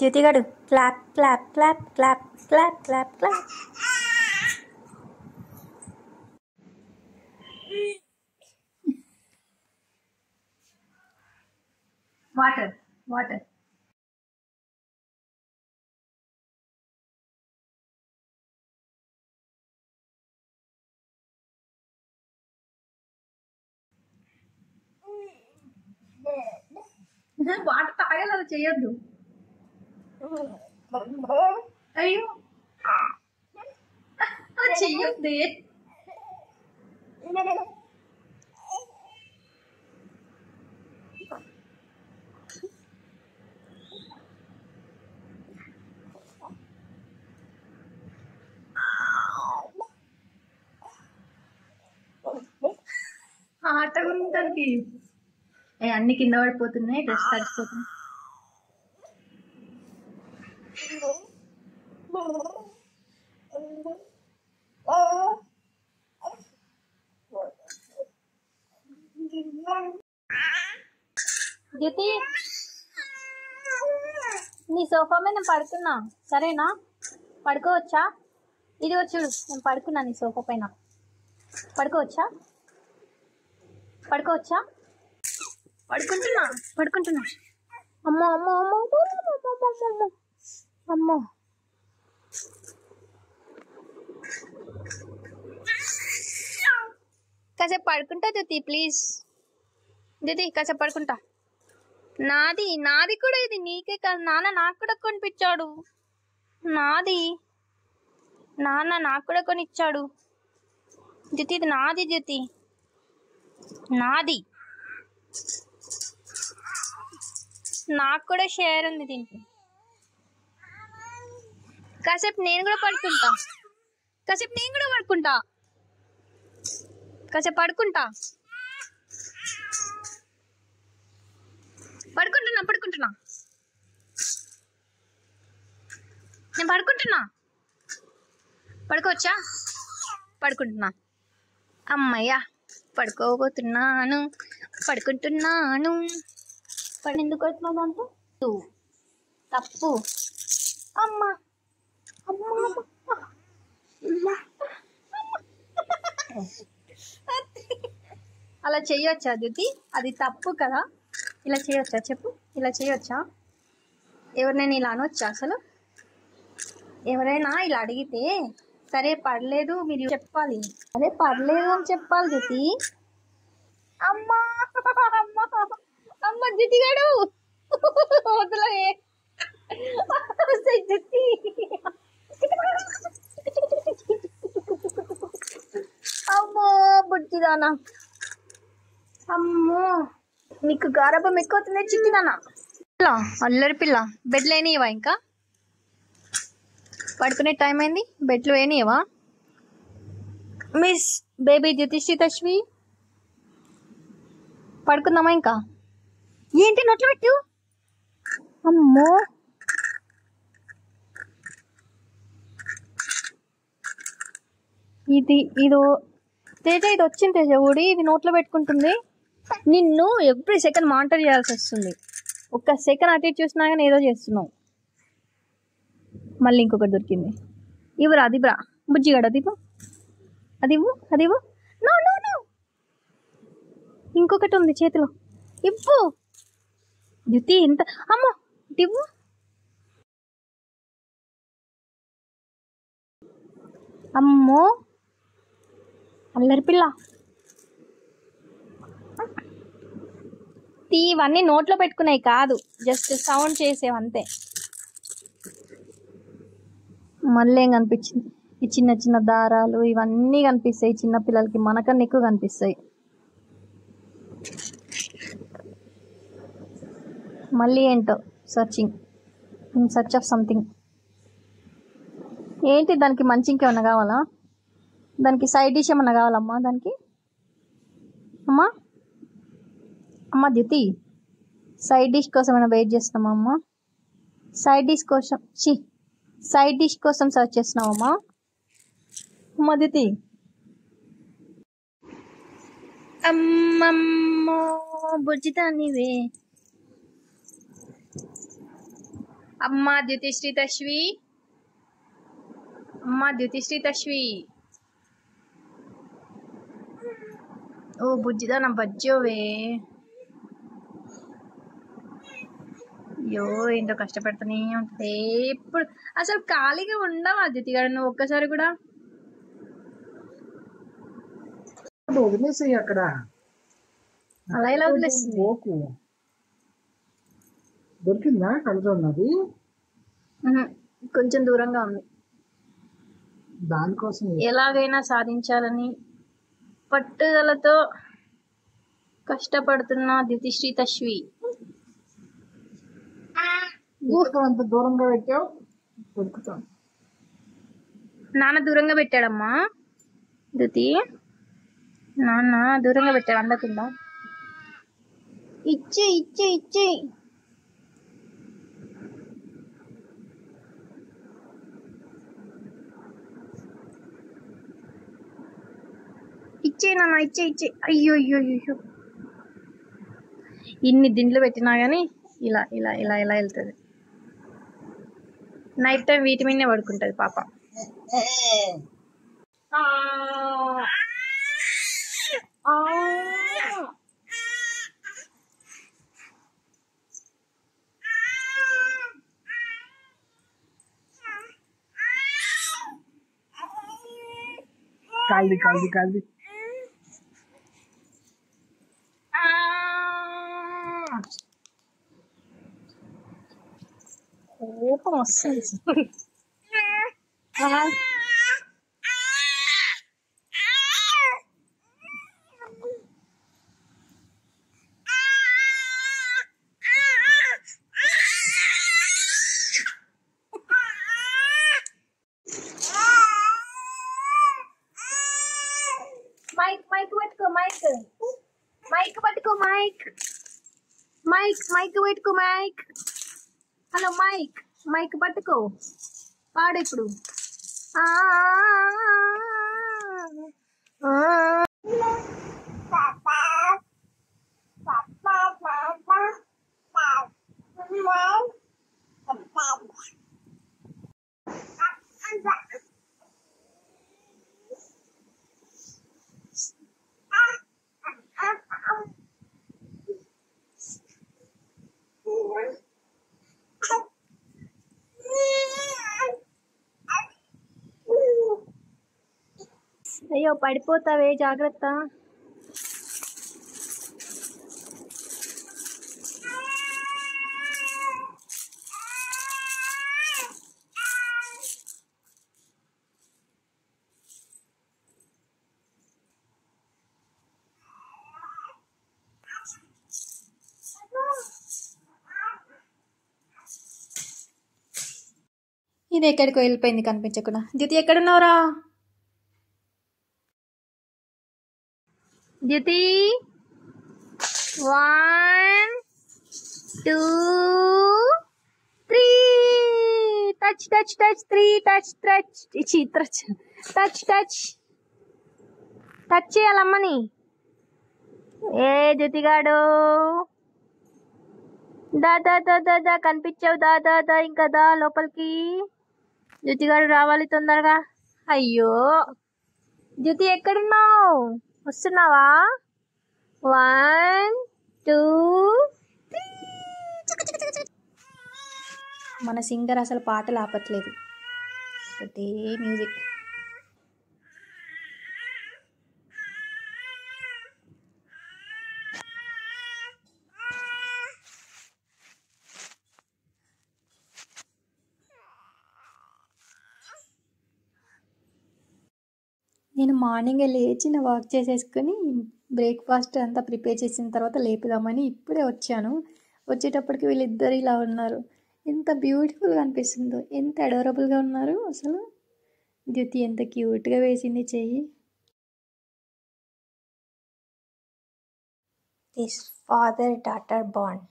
జ్యోతిగాడు clap clap clap clap clap clap clap. Water water. Water తాగాలి, అలా చేయొద్దు. అయ్యో అలా చెయ్యొద్దు. ఆట ఉంటుంది. అన్ని కింద పడిపోతున్నాయి, డ్రెస్ తడిసిపోతుంది. జ్యోతి, నీ సోఫా మీద నేను పడుకున్నా, సరేనా? పడుకోవచ్చా? ఇదిగో చూడు, నేను పడుకున్నా నీ సోఫా పైన. పడుకోవచ్చా? పడుకోవచ్చా? పడుకుంటున్నా పడుకుంటున్నా. అమ్మో అమ్మో అమ్మో అమ్మో అమ్మో. కాసేపు పడుకుంటా జ్యోతి, ప్లీజ్. జ్యోతి కాసేపు పడుకుంటా. నాది నాది కూడా ఇది, నీకే కాదు నాన్న, నాకు కూడా కొనిపించాడు. నాది నాన్న నాకు కూడా కొనిచ్చాడు. జ్యోతి ఇది నాది, జ్యోతి నాది. నాకు కూడా షేర్ ఉంది దీనికి. కాసేపు నేను కూడా పడుకుంటా. కాసేపు నేను కూడా పడుకుంటా. కాసేపు పడుకుంటా. పడుకుంటున్నా పడుకుంటున్నా. నేను పడుకుంటున్నా. పడుకోవచ్చా? పడుకుంటున్నా. అమ్మయ్యా పడుకోబోతున్నాను. పడుకుంటున్నాను. ఎందుకు కొడుతున్నావు దాంతో? తప్పు. అమ్మా అమ్మా అలా చేయొచ్చా జ్యోతి? అది తప్పు కదా. ఇలా చేయొచ్చా చెప్పు? ఇలా చేయొచ్చా? ఎవరినైనా ఇలా అనొచ్చా అసలు? ఎవరైనా ఇలా అడిగితే సరే పర్లేదు మీరు చెప్పాలి. అదే పర్లేదు అని చెప్పాలి జ్యోతి. అమ్మా అమ్మా అమ్మ జ్యోతిగాడు వదలే జ్యోతి. అమ్మో బుజ్జిదానా. అమ్మో నీకు గారభం ఎక్కువ అవుతుంది చిట్టిదానా. అల్లరి పిల్ల. బెడ్లు వేయనివా? ఇంకా పడుకునే టైం అయింది, బెడ్లు వేయనివా? మిస్ బేబీ జ్యోతిశ్రీ తశ్వి పడుకుందామా? ఇంకా ఏంటి నోట్లో పెట్టు? అమ్మో ఇదో తేజ, ఇది వచ్చింది తేజ ఊడి, ఇది నోట్లో పెట్టుకుంటుంది. నిన్ను ఎవ్రీ సెకండ్ మానిటర్ చేయాల్సి వస్తుంది. ఒక్క సెకండ్ అటు ఇటు చూసినా కానీ ఏదో చేస్తున్నావు. మళ్ళీ ఇంకొకటి దొరికింది. ఇవ్వరా అది బ్రా బుజ్జిగాడు, అది అదివ్వు అదివ్వు. నో నో నో, ఇంకొకటి ఉంది చేతిలో, ఇవ్వు జ్యోతి. ఎంత అమ్మో, ఇవ్వు. అమ్మో అల్లరి పిల్ల. ఇవన్నీ నోట్లో పెట్టుకున్నాయి కాదు, జస్ట్ సౌండ్ చేసేవంతే. మళ్ళీ ఏం కనిపించింది? ఈ చిన్న చిన్న దారాలు ఇవన్నీ కనిపిస్తాయి చిన్న పిల్లలకి, మనకన్నా ఎక్కువ కనిపిస్తాయి. మళ్ళీ ఏంటో searching, in search of something. ఏంటి దానికి మంచి ఇంకేమన్నా కావాలా? దానికి సైడ్ డిష్ ఏమన్నా కావాలమ్మా దానికి? అమ్మా అమ్మ జ్యోతి, సైడ్ డిష్ కోసం ఏమైనా వెయిట్ చేస్తున్నామా అమ్మ? సైడ్ డిష్ కోసం సైడ్ డిష్ కోసం సర్చ్ చేస్తున్నావమ్మా? అమ్మ జ్యోతి. అమ్మమ్మో బుజ్జిదానివే. అమ్మా ద్యుతిశ్రీ తశ్వి, అమ్మా ద్యుతిశ్రీ తశ్వి. ఓ బుజ్జిదా నా బజ్జోవే. అయ్యో ఏంటో కష్టపెడుతూనే ఉంటుంది ఎప్పుడు. అసలు ఖాళీగా ఉండవా ద్యుతి గారు నువ్వు ఒక్కసారి కూడా? వదిలేసేయి అక్కడ. అలా ఎలా వదిలేస్తుంది? దొరికిందా కలజోన్నది? కొంచెం దూరంగా ఉంది. దానికోసం ఎలాగైనా సాధించాలని పట్టుదలతో కష్టపడుతున్న ద్యుతిశ్రీ తశ్వి. అంత దూరంగా పెట్టావు, దొరుకుతాను. నాన్న దూరంగా పెట్టాడమ్మా ద్యుతి, నాన్న దూరంగా పెట్టాడు అందకుండా. ఇచ్చే ఇచ్చే ఇచ్చే. ఇచ్చే నాన్న ఇచ్చే ఇచ్చే. అయ్యో అయ్యో అయ్యో, ఇన్ని దిండ్లు పెట్టినా కానీ ఇలా ఇలా ఇలా ఇలా వెళ్తుంది. నైట్ టైం వీటి మీదనే పడుకుంటుంది పాప. కాల్ది కాల్ది కాల్ది. కోపం వస్తుంది. మైక్ మైక్ పట్టుకో, మైక్ మైక్ పట్టుకో, మైక్ మైక్ మైక్ పెట్టుకో, మైక్. హలో మైక్, మైక్ పట్టుకో, పాడు ఇప్పుడు. అయ్యో పడిపోతావే, జాగ్రత్త. ఇది ఎక్కడికో వెళ్ళిపోయింది కనిపించకుండా. ద్యుతి ఎక్కడున్నావురా Dyuthi? 1 2 3. Touch touch touch 3. Touch touch touch touch touch touch చేయాలమ్మని. ఏ ద్యుతిగాడు దా దా దా దా దా, కనిపించావు, దా దా దా, ఇంకా దా లోపలికి. ద్యుతిగాడు రావాలి తొందరగా. అయ్యో ద్యుతి ఎక్కడున్నావు? వస్తున్నావా? 1 2 3. మన సింగర్ అసలు పాటలు ఆపట్లేదు, ఒకటే మ్యూజిక్. నేను మార్నింగ్ లేచిన వాక్ చేసేసుకొని బ్రేక్ఫాస్ట్ అంతా ప్రిపేర్ చేసిన తర్వాత లేపుదామని ఇప్పుడే వచ్చాను. వచ్చేటప్పటికి వీళ్ళిద్దరు ఇలా ఉన్నారు. ఎంత బ్యూటిఫుల్గా అనిపిస్తుందో, ఎంత అడోరబుల్గా ఉన్నారు అసలు. ద్యుతి ఎంత క్యూట్గా వేసింది చెయ్యి. దిస్ ఫాదర్ డాటర్ బాండ్,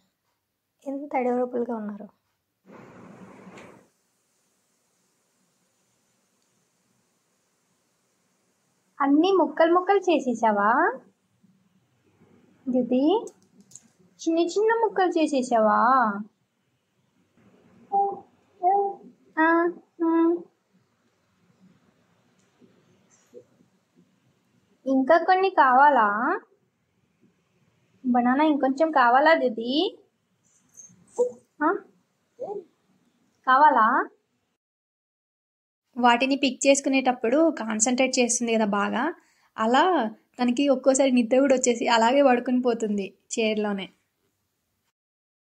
ఎంత అడోరబుల్గా ఉన్నారు. అన్నీ ముక్కలు ముక్కలు చేసేసావా ద్యుతి? చిన్న చిన్న ముక్కలు చేసేసావా? ఇంకా కొన్ని కావాలా? బనానా ఇంకొంచెం కావాలా దీది? కావాలా? వాటిని పిక్ చేసుకునేటప్పుడు కాన్సన్ట్రేట్ చేస్తుంది కదా బాగా, అలా తనకి ఒక్కోసారి నిద్ర కూడా వచ్చేసి అలాగే పడుకుని పోతుంది చైర్లోనే.